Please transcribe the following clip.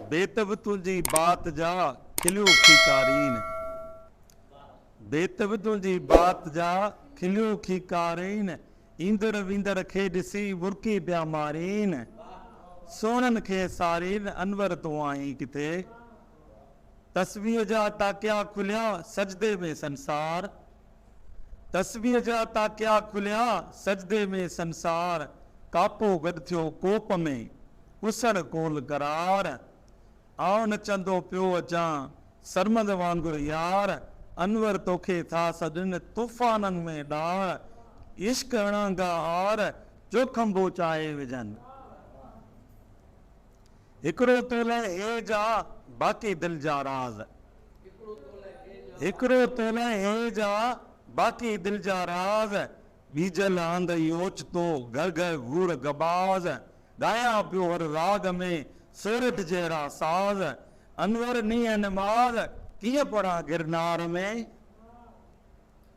बेतब तुझी बात जा खिलियो खीकारीन, बेतब तुझी बात जा खिलियो खीकारीन, ईंदड़ वींदड़ खे ॾिसी बुरकी पिया मारीन, सोनन खे सारीन अनवर तो आई किथे, तस्वीर जा ताकिया खुलिया सजदे में संसार, तस्वीर जा ताकिया खुलिया सजदे में संसार, कापो गॾु थियो कोप में कुसण कोल करार, आओ नचंदो पियो अचां सरमद वांगुरु यार, अनवर तोखे था सॾनि तूफ़ाननि में डार, इश्क अणांगा हार जोखम बोचाए विझनि, हिकिड़ो तोले हे जा बाक़ी दिल जा राज़, हिकिड़ो तोले हे जा बाक़ी दिल जा राज़, बीजल आंद योचतो घर घर घूर गबाज़, गाया पियो हर राग में सोरठ जहिड़ा साज़, अनवर नीअ नमाज़ कीअं पढ़ा गिरनार में।